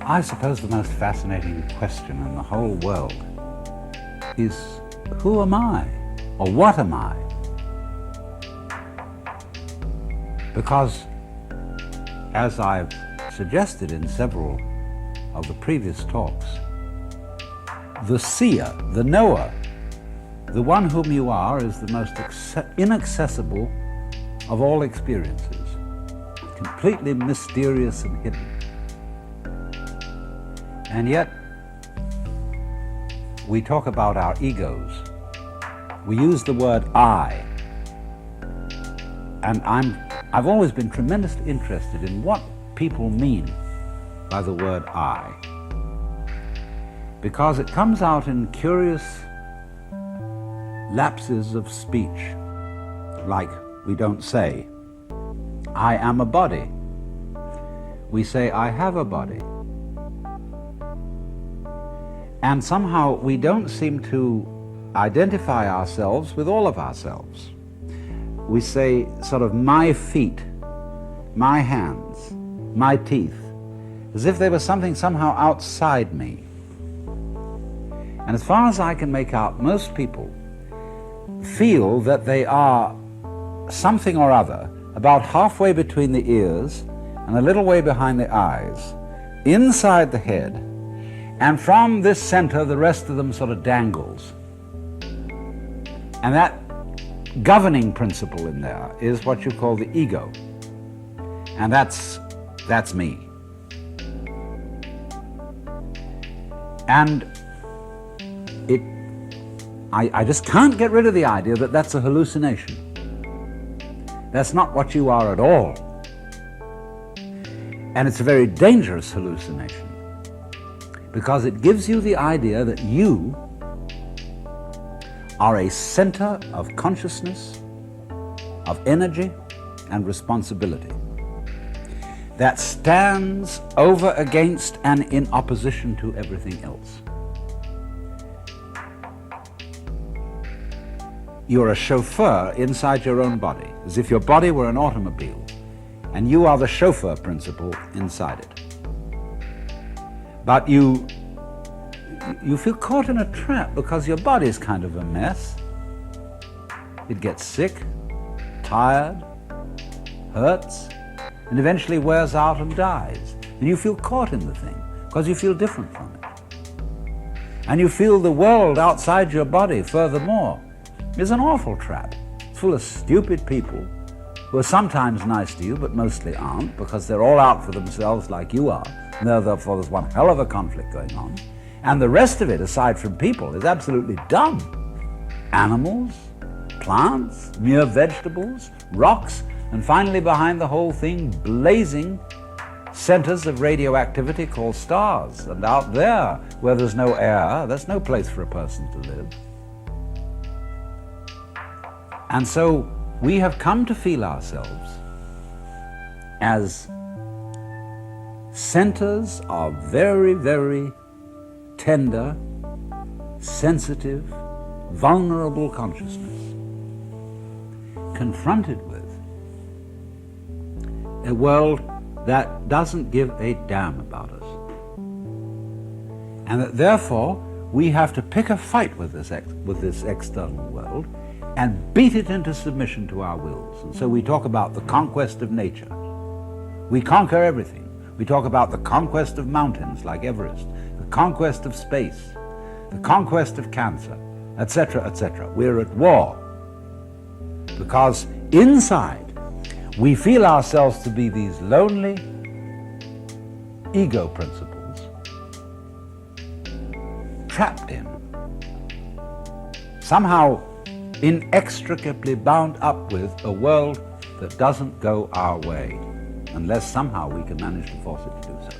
I suppose the most fascinating question in the whole world is, who am I? Or what am I? Because, as I've suggested in several of the previous talks, the seer, the knower, the one whom you are is the most inaccessible of all experiences, completely mysterious and hidden. And yet, we talk about our egos. We use the word I. And I've always been tremendously interested in what people mean by the word I, because it comes out in curious lapses of speech, like we don't say, I am a body. We say, I have a body. And somehow we don't seem to identify ourselves with all of ourselves. We say sort of my feet, my hands, my teeth, as if they were something somehow outside me. And as far as I can make out, most people feel that they are something or other about halfway between the ears and a little way behind the eyes, inside the head, and from this center the rest of them sort of dangles. And that governing principle in there is what you call the ego. And that's me. And I just can't get rid of the idea that that's a hallucination. That's not what you are at all. And it's a very dangerous hallucination, because it gives you the idea that you are a center of consciousness, of energy and responsibility that stands over against and in opposition to everything else. You're a chauffeur inside your own body, as if your body were an automobile, and you are the chauffeur principle inside it. But you feel caught in a trap because your body's kind of a mess. It gets sick, tired, hurts, and eventually wears out and dies. And you feel caught in the thing because you feel different from it. And you feel the world outside your body, furthermore, is an awful trap. It's full of stupid people who are sometimes nice to you, but mostly aren't, because they're all out for themselves like you are, and therefore there's one hell of a conflict going on. And the rest of it, aside from people, is absolutely dumb. Animals, plants, mere vegetables, rocks, and finally behind the whole thing, blazing centers of radioactivity called stars. And out there, where there's no air, there's no place for a person to live. And so we have come to feel ourselves as centers of very, very tender, sensitive, vulnerable consciousness, confronted with a world that doesn't give a damn about us. And that therefore we have to pick a fight with this external world and beat it into submission to our wills. And so we talk about the conquest of nature. We conquer everything. We talk about the conquest of mountains like Everest, the conquest of space, the conquest of cancer, etc., etc. We're at war because inside we feel ourselves to be these lonely ego principles trapped in, somehow inextricably bound up with a world that doesn't go our way, unless somehow we can manage to force it to do so.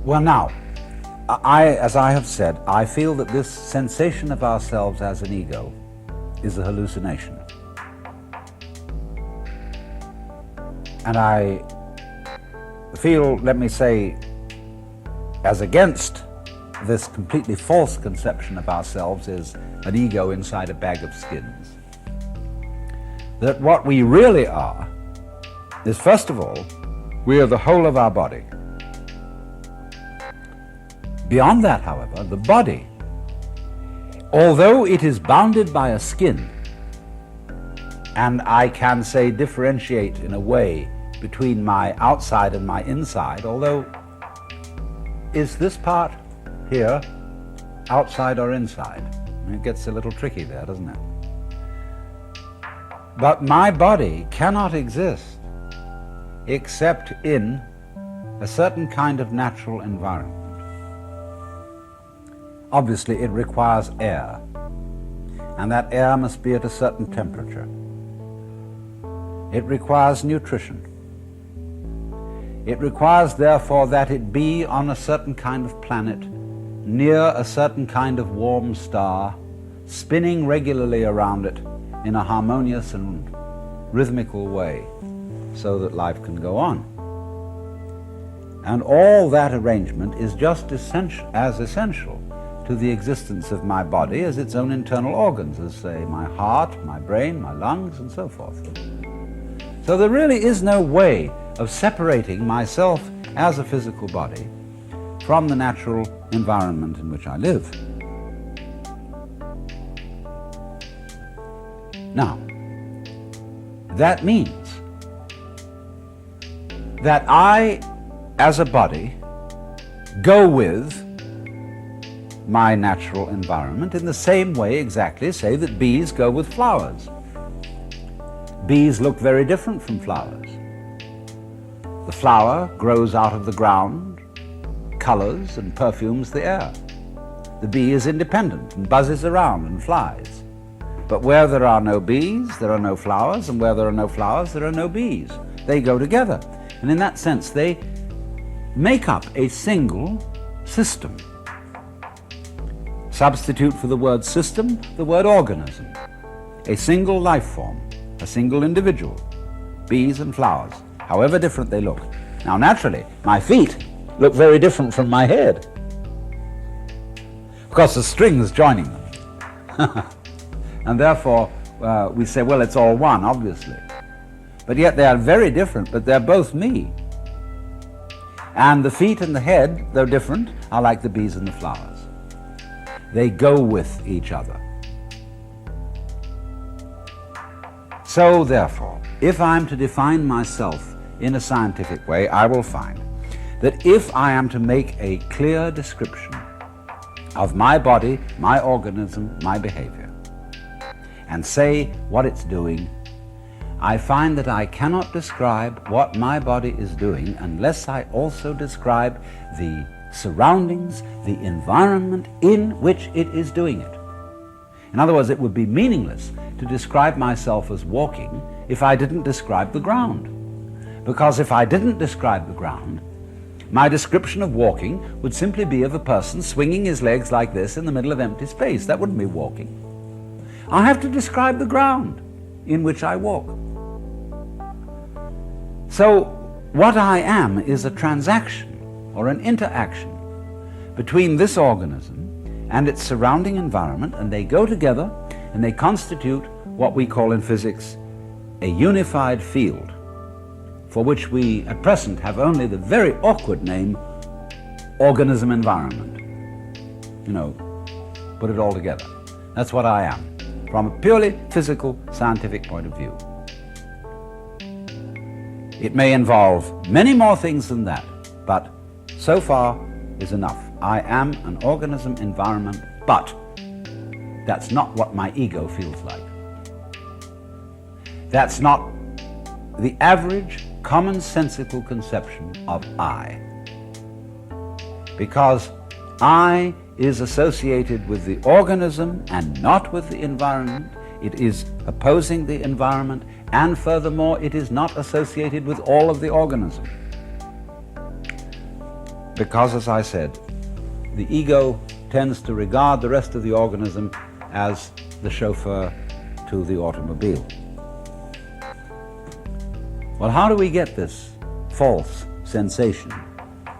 Well, now, as I have said, I feel that this sensation of ourselves as an ego is a hallucination. And I feel, let me say, as against this completely false conception of ourselves as an ego inside a bag of skins, that what we really are is, first of all, we are the whole of our body. Beyond that, however, the body, although it is bounded by a skin, and I can say differentiate in a way between my outside and my inside, although is this part here outside or inside? It gets a little tricky there, doesn't it? But my body cannot exist except in a certain kind of natural environment. Obviously, it requires air, and that air must be at a certain temperature. It requires nutrition. It requires, therefore, that it be on a certain kind of planet, near a certain kind of warm star, spinning regularly around it in a harmonious and rhythmical way, so that life can go on. And all that arrangement is just as essential to the existence of my body as its own internal organs, as, say, my heart, my brain, my lungs, and so forth. So there really is no way of separating myself as a physical body from the natural environment in which I live. Now, that means that I, as a body, go with my natural environment in the same way exactly, say, that bees go with flowers. Bees look very different from flowers. The flower grows out of the ground, colors and perfumes the air. The bee is independent and buzzes around and flies. But where there are no bees, there are no flowers, and where there are no flowers, there are no bees. They go together. And in that sense, they make up a single system. Substitute for the word system, the word organism. A single life form, a single individual, bees and flowers, however different they look. Now, naturally, my feet look very different from my head, because the strings joining them. And therefore, we say, well, it's all one, obviously. But yet they are very different, but they're both me. And the feet and the head, though different, are like the bees and the flowers. They go with each other. So therefore, if I'm to define myself in a scientific way, I will find that if I am to make a clear description of my body, my organism, my behavior, and say what it's doing, I find that I cannot describe what my body is doing unless I also describe the surroundings, the environment in which it is doing it. In other words, it would be meaningless to describe myself as walking if I didn't describe the ground. Because if I didn't describe the ground, my description of walking would simply be of a person swinging his legs like this in the middle of empty space. That wouldn't be walking. I have to describe the ground in which I walk. So what I am is a transaction or an interaction between this organism and its surrounding environment, and they go together and they constitute what we call in physics a unified field, for which we at present have only the very awkward name organism environment. You know, put it all together. That's what I am, from a purely physical, scientific point of view. It may involve many more things than that, but so far is enough. I am an organism environment, but that's not what my ego feels like. That's not the average commonsensical conception of I. Because I is associated with the organism and not with the environment. It is opposing the environment, and furthermore, it is not associated with all of the organism. Because, as I said, the ego tends to regard the rest of the organism as the chauffeur to the automobile. Well, how do we get this false sensation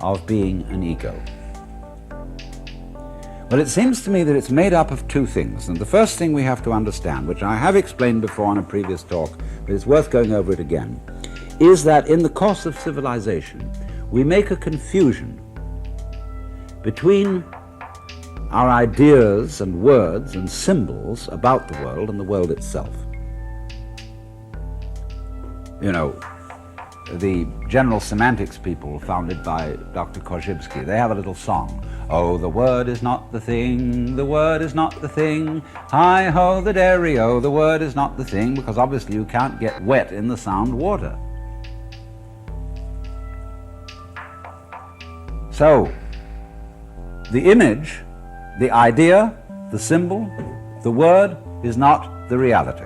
of being an ego? Well, it seems to me that it's made up of two things, and the first thing we have to understand, which I have explained before on a previous talk, but it's worth going over it again, is that in the course of civilization, we make a confusion between our ideas and words and symbols about the world and the world itself. You know, the general semantics people founded by Dr. Korzybski, they have a little song. Oh, the word is not the thing, the word is not the thing, hi-ho the dairy-o, the word is not the thing, because obviously you can't get wet in the sound water. So, the image, the idea, the symbol, the word is not the reality.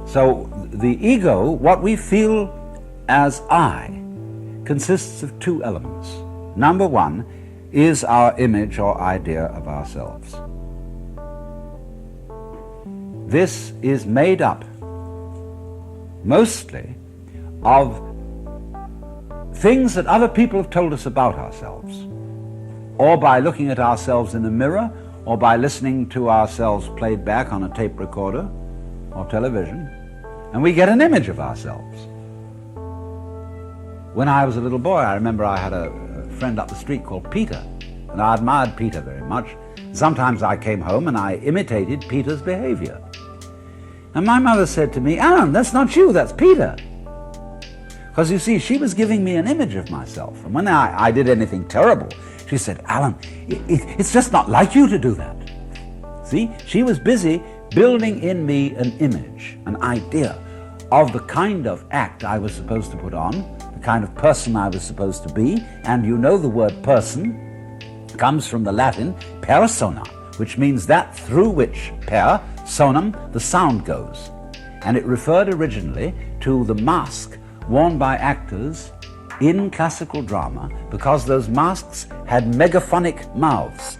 So the ego, what we feel as I, consists of two elements. Number one is our image or idea of ourselves. This is made up mostly of things that other people have told us about ourselves, or by looking at ourselves in a mirror, or by listening to ourselves played back on a tape recorder or television, and we get an image of ourselves. When I was a little boy, I remember I had a friend up the street called Peter, and I admired Peter very much. Sometimes I came home and I imitated Peter's behavior. And my mother said to me, "Alan, that's not you, that's Peter." Because you see, she was giving me an image of myself. And when I did anything terrible, she said, "Alan, it's just not like you to do that." See, she was busy building in me an image, an idea of the kind of act I was supposed to put on, the kind of person I was supposed to be. And you know the word person comes from the Latin persona, which means that through which per, sonum, the sound goes. And it referred originally to the mask worn by actors in classical drama because those masks had megaphonic mouths,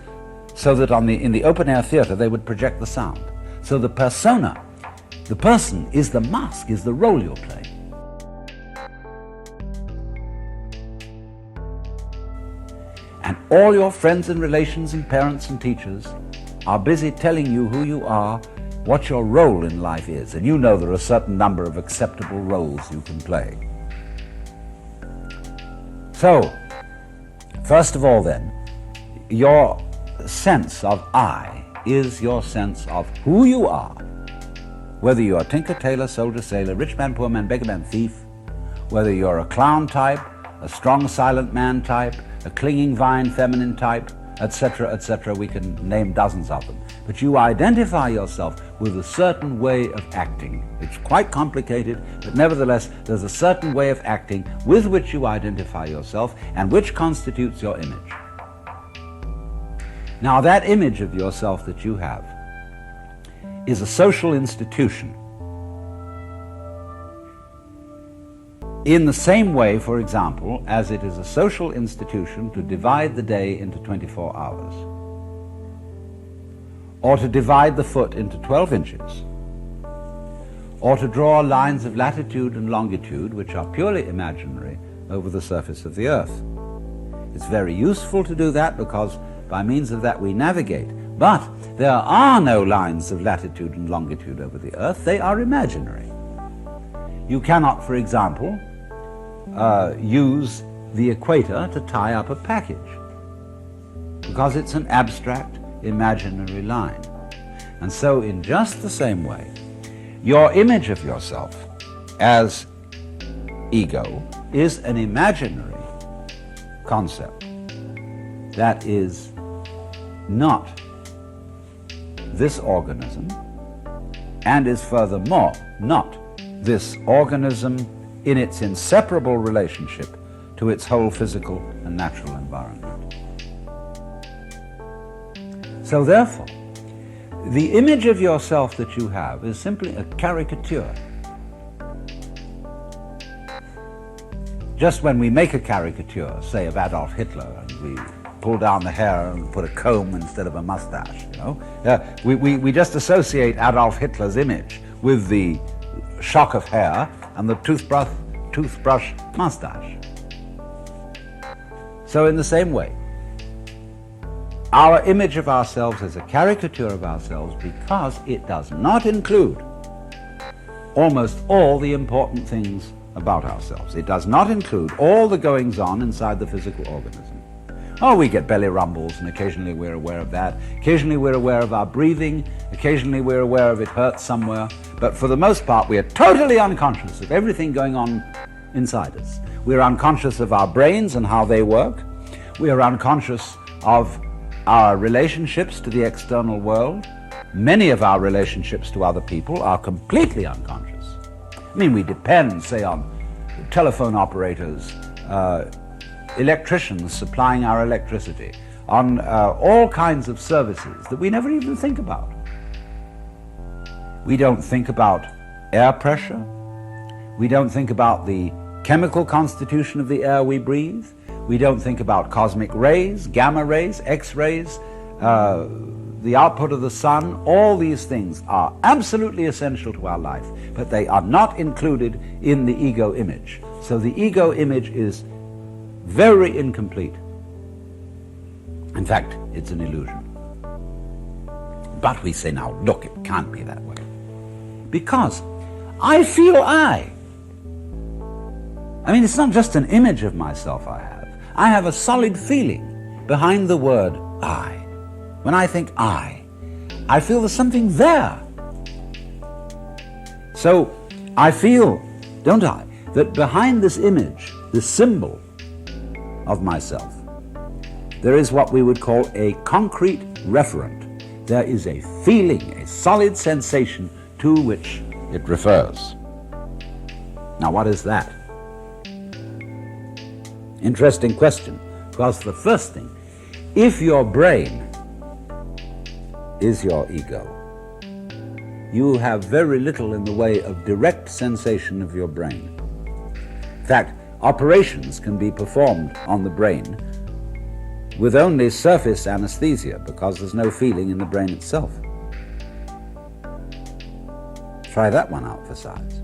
so that in the open-air theatre they would project the sound. So the persona, the person, is the mask, is the role you're playing. And all your friends and relations and parents and teachers are busy telling you who you are, what your role in life is, and you know there are a certain number of acceptable roles you can play. So, first of all then, your sense of I is your sense of who you are, whether you are tinker, tailor, soldier, sailor, rich man, poor man, beggar man, thief, whether you're a clown type, a strong silent man type, a clinging vine feminine type, etc., etc. We can name dozens of them. But you identify yourself with a certain way of acting. It's quite complicated, but nevertheless, there's a certain way of acting with which you identify yourself and which constitutes your image. Now, that image of yourself that you have is a social institution. In the same way, for example, as it is a social institution to divide the day into 24 hours, or to divide the foot into 12 inches, or to draw lines of latitude and longitude, which are purely imaginary, over the surface of the earth. It's very useful to do that because by means of that we navigate. But there are no lines of latitude and longitude over the earth. They are imaginary. You cannot, for example, use the equator to tie up a package because it's an abstract, imaginary line. And so in just the same way, your image of yourself as ego is an imaginary concept that is not this organism and is furthermore not this organism in its inseparable relationship to its whole physical and natural environment. So therefore, the image of yourself that you have is simply a caricature. Just when we make a caricature, say of Adolf Hitler, and we pull down the hair and put a comb instead of a mustache, we just associate Adolf Hitler's image with the shock of hair and the toothbrush mustache. So in the same way, our image of ourselves is a caricature of ourselves because it does not include almost all the important things about ourselves. It does not include all the goings-on inside the physical organism. Oh, we get belly rumbles, and occasionally we're aware of that. Occasionally we're aware of our breathing. Occasionally we're aware of it hurts somewhere. But for the most part, we are totally unconscious of everything going on inside us. We're unconscious of our brains and how they work. We are unconscious of our relationships to the external world. Many of our relationships to other people are completely unconscious. I mean, we depend, say, on telephone operators, electricians supplying our electricity, on all kinds of services that we never even think about. We don't think about air pressure. We don't think about the chemical constitution of the air we breathe. We don't think about cosmic rays, gamma rays, X-rays, the output of the sun. All these things are absolutely essential to our life, but they are not included in the ego image. So the ego image is very incomplete. In fact, it's an illusion. But we say, now, look, it can't be that way. Because I feel I. I mean, it's not just an image of myself I have. I have a solid feeling behind the word I. When I think I feel there's something there. So I feel, don't I, that behind this image, this symbol of myself, there is what we would call a concrete referent. There is a feeling, a solid sensation to which it refers. Now, what is that? Interesting question, because the first thing, if your brain is your ego, you have very little in the way of direct sensation of your brain. In fact, operations can be performed on the brain with only surface anesthesia because there's no feeling in the brain itself. Try that one out for size.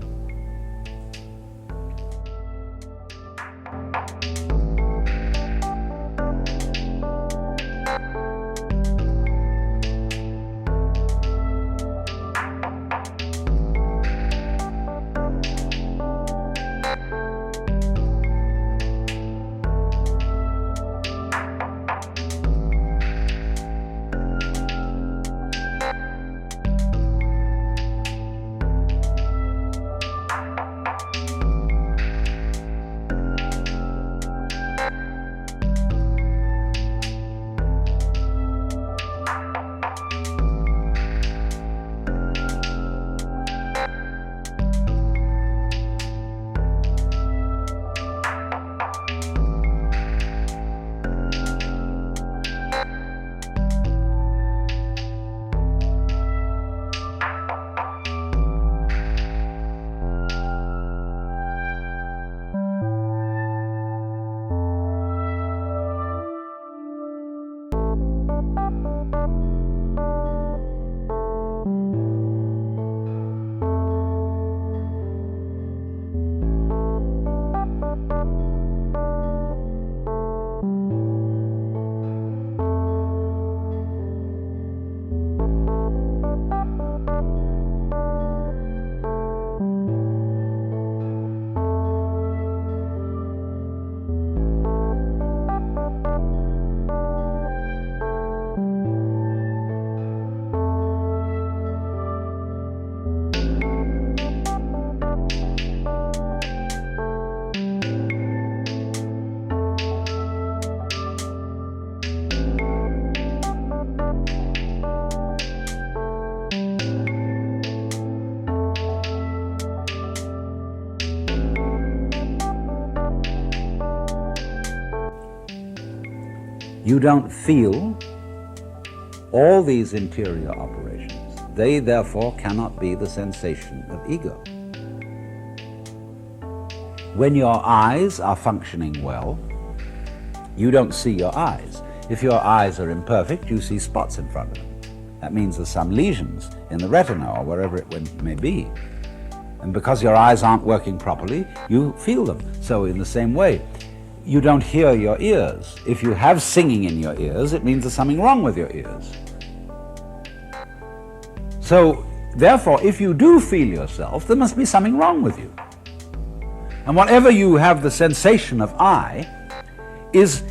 You don't feel all these interior operations. They therefore cannot be the sensation of ego. When your eyes are functioning well, you don't see your eyes. If your eyes are imperfect, you see spots in front of them. That means there's some lesions in the retina or wherever it may be. And because your eyes aren't working properly, you feel them. So in the same way, you don't hear your ears. If you have singing in your ears, it means there's something wrong with your ears. So, therefore, if you do feel yourself, there must be something wrong with you. And whatever you have the sensation of I is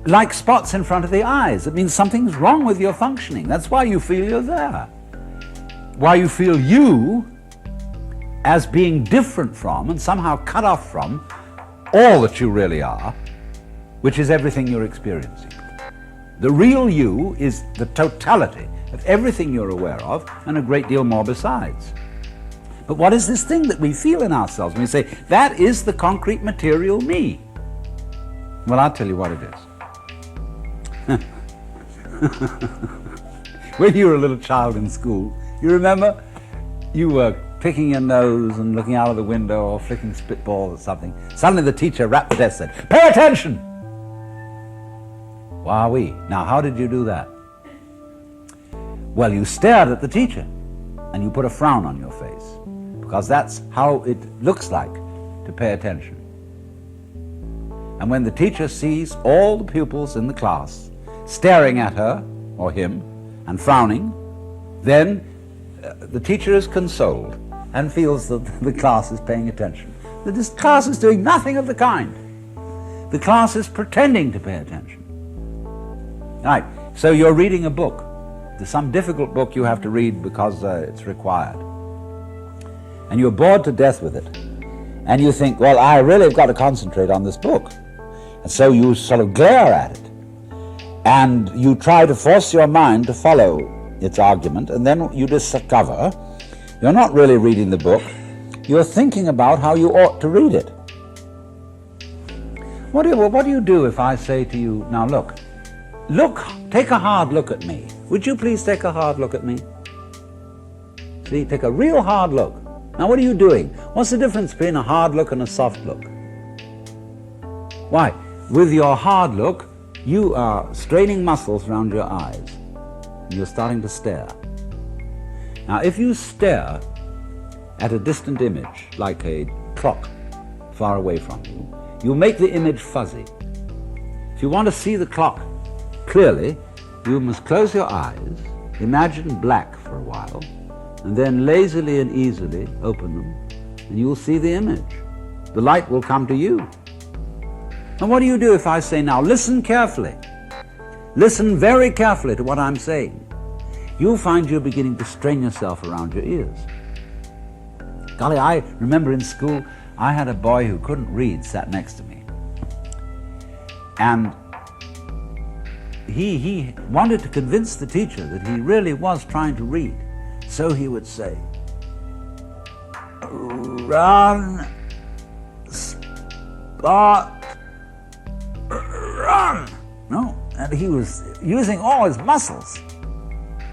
like spots in front of the eyes. It means something's wrong with your functioning. That's why you feel you're there. Why you feel you as being different from and somehow cut off from all that you really are, which is everything you're experiencing. The real you is the totality of everything you're aware of and a great deal more besides. But what is this thing that we feel in ourselves when we say, that is the concrete material me? Well, I'll tell you what it is. When you were a little child in school, you remember you were picking your nose and looking out of the window or flicking spitballs or something. Suddenly the teacher rapped the desk and said, "Pay attention!" Wowee. Now, how did you do that? Well, you stared at the teacher and you put a frown on your face, because that's how it looks like to pay attention. And when the teacher sees all the pupils in the class staring at her or him and frowning, then the teacher is consoled and feels that the class is paying attention. This class is doing nothing of the kind. The class is pretending to pay attention. Right, so you're reading a book. There's some difficult book you have to read because it's required. And you're bored to death with it. And you think, well, I really have got to concentrate on this book. And so you sort of glare at it. And you try to force your mind to follow its argument, and then you discover you're not really reading the book, you're thinking about how you ought to read it. What do you do if I say to you, now look, take a hard look at me. Would you please take a hard look at me? See, take a real hard look. Now what are you doing? What's the difference between a hard look and a soft look? Why? With your hard look, you are straining muscles around your eyes. You're starting to stare. Now if you stare at a distant image, like a clock far away from you, you make the image fuzzy. If you want to see the clock clearly, you must close your eyes, imagine black for a while, and then lazily and easily open them, and you'll see the image. The light will come to you. And what do you do if I say, now listen carefully, listen very carefully to what I'm saying? You'll find you're beginning to strain yourself around your ears. Golly, I remember in school, I had a boy who couldn't read sat next to me. And he wanted to convince the teacher that he really was trying to read. So he would say, run, spot, run. No, and he was using all his muscles.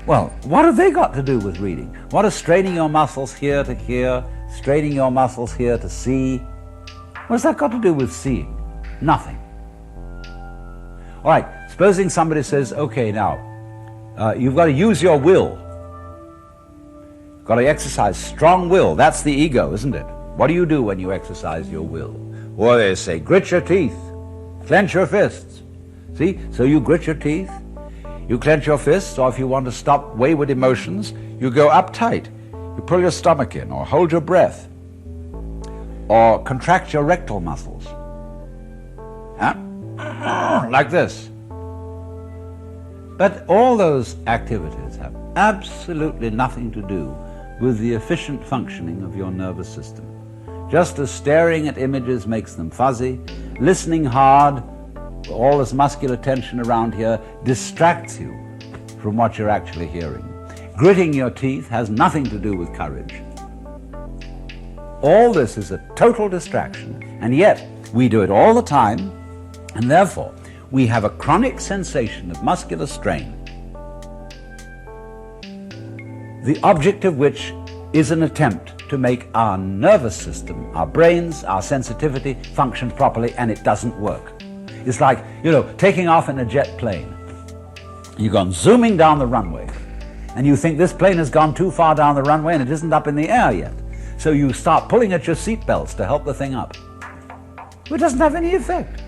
Well, what have they got to do with reading? What is straining your muscles here to hear, straining your muscles here to see? What's that got to do with seeing? Nothing. All right, supposing somebody says, okay, now, you've got to use your will. You've got to exercise strong will. That's the ego, isn't it? What do you do when you exercise your will? Or they say, grit your teeth, clench your fists. See, so you grit your teeth, you clench your fists, or if you want to stop wayward emotions, you go uptight. You pull your stomach in, or hold your breath, or contract your rectal muscles. Huh? Like this. But all those activities have absolutely nothing to do with the efficient functioning of your nervous system. Just as staring at images makes them fuzzy, listening hard, all this muscular tension around here distracts you from what you're actually hearing. Gritting your teeth has nothing to do with courage. All this is a total distraction, and yet we do it all the time, and therefore we have a chronic sensation of muscular strain, the object of which is an attempt to make our nervous system, our brains, our sensitivity function properly, and it doesn't work. It's like, taking off in a jet plane. You've gone zooming down the runway, and you think this plane has gone too far down the runway and it isn't up in the air yet. So you start pulling at your seat belts to help the thing up. It doesn't have any effect.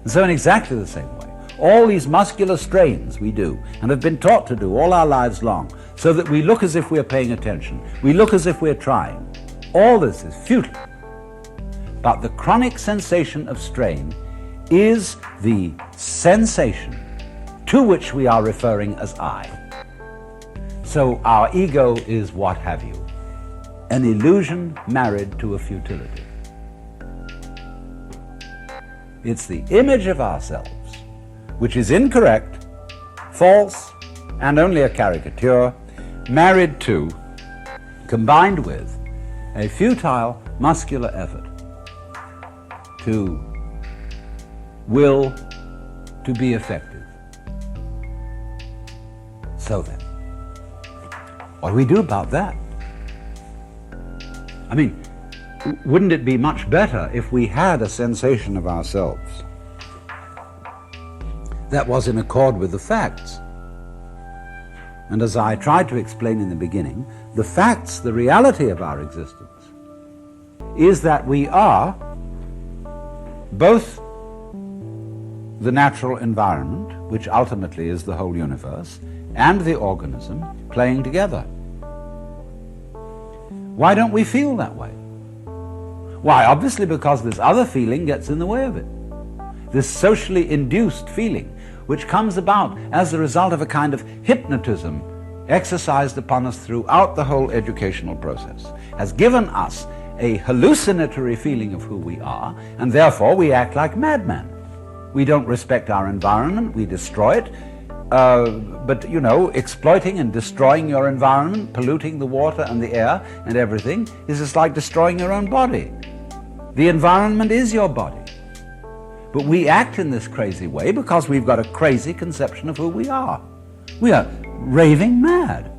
And so in exactly the same way, all these muscular strains we do, and have been taught to do all our lives long, so that we look as if we're paying attention, we look as if we're trying. All this is futile. But the chronic sensation of strain is the sensation to which we are referring as I. So our ego is what have you, an illusion married to a futility. It's the image of ourselves, which is incorrect, false, and only a caricature, married to, combined with, a futile muscular effort to will to be effective. So then, what do we do about that? I mean, wouldn't it be much better if we had a sensation of ourselves that was in accord with the facts? And as I tried to explain in the beginning, the facts, the reality of our existence, is that we are both the natural environment, which ultimately is the whole universe, and the organism playing together. Why don't we feel that way? Why, obviously because this other feeling gets in the way of it. This socially induced feeling, which comes about as the result of a kind of hypnotism exercised upon us throughout the whole educational process, has given us a hallucinatory feeling of who we are, and therefore we act like madmen. We don't respect our environment, we destroy it, but exploiting and destroying your environment, polluting the water and the air and everything, is just like destroying your own body. The environment is your body. But we act in this crazy way because we've got a crazy conception of who we are. We are raving mad.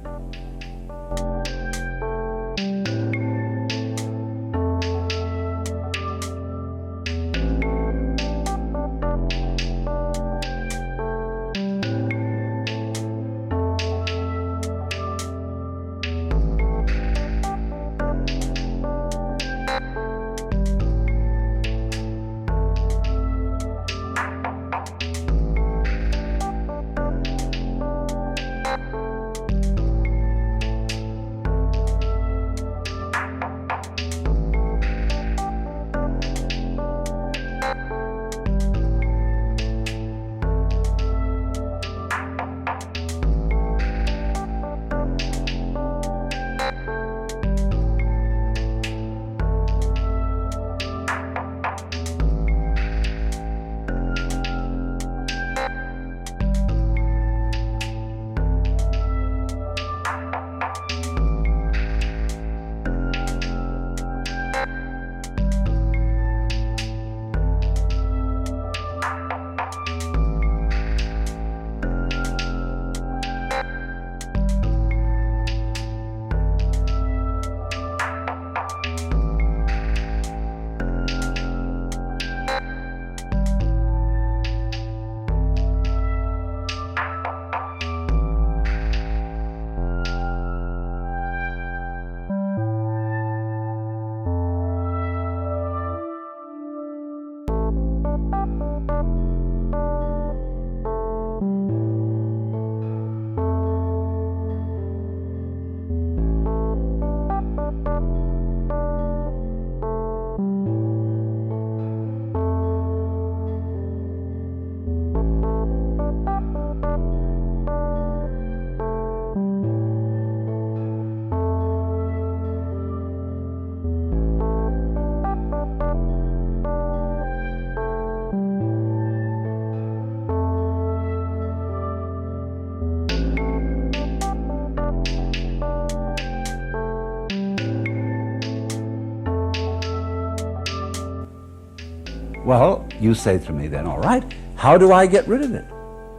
Well, you say to me then, all right, how do I get rid of it?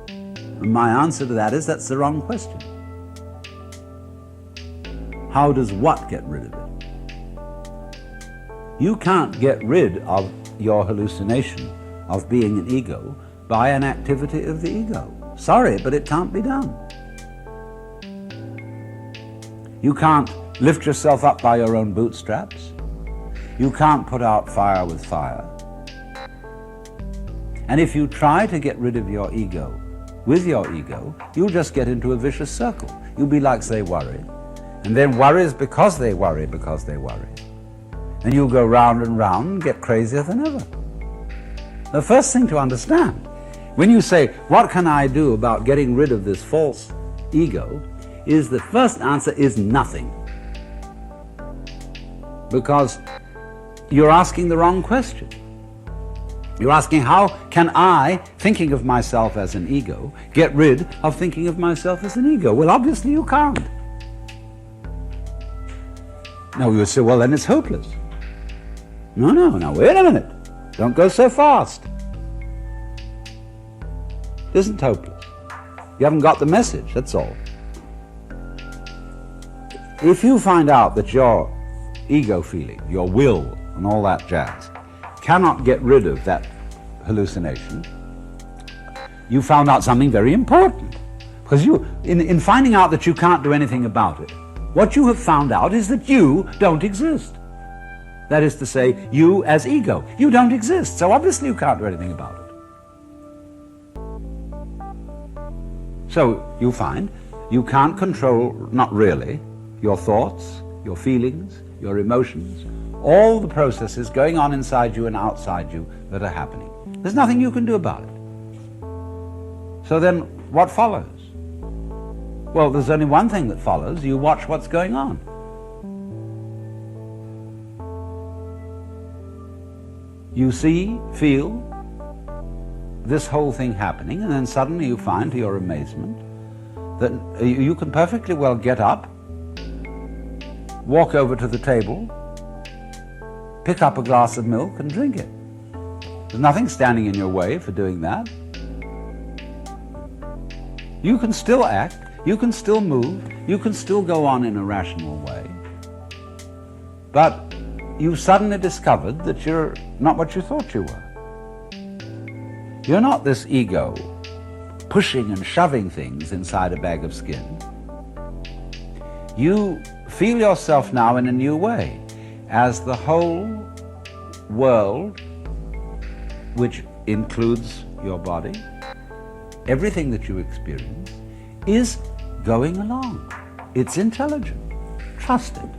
And my answer to that is, that's the wrong question. How does what get rid of it? You can't get rid of your hallucination of being an ego by an activity of the ego. Sorry, but it can't be done. You can't lift yourself up by your own bootstraps. You can't put out fire with fire. And if you try to get rid of your ego with your ego, you'll just get into a vicious circle. You'll be like, say, worry. And then worries because they worry, because they worry. And you'll go round and round and get crazier than ever. The first thing to understand, when you say, what can I do about getting rid of this false ego, is the first answer is nothing. Because you're asking the wrong question. You're asking, how can I, thinking of myself as an ego, get rid of thinking of myself as an ego? Well, obviously you can't. Now we would say, well, then it's hopeless. No, now wait a minute. Don't go so fast. It isn't hopeless. You haven't got the message, that's all. If you find out that your ego feeling, your will, and all that jazz, cannot get rid of that hallucination, you found out something very important. Because in finding out that you can't do anything about it, what you have found out is that you don't exist. That is to say, you as ego, you don't exist, so obviously you can't do anything about it. So you find you can't control, not really, your thoughts, your feelings, your emotions, all the processes going on inside you and outside you that are happening. There's nothing you can do about it. So then what follows? Well, there's only one thing that follows. You watch what's going on. You see, feel this whole thing happening, and then suddenly you find, to your amazement, that you can perfectly well get up, walk over to the table, pick up a glass of milk and drink it. There's nothing standing in your way for doing that. You can still act, you can still move, you can still go on in a rational way. But you suddenly discovered that you're not what you thought you were. You're not this ego pushing and shoving things inside a bag of skin. You feel yourself now in a new way, as the whole world, which includes your body, everything that you experience, is going along. It's intelligent. Trust it.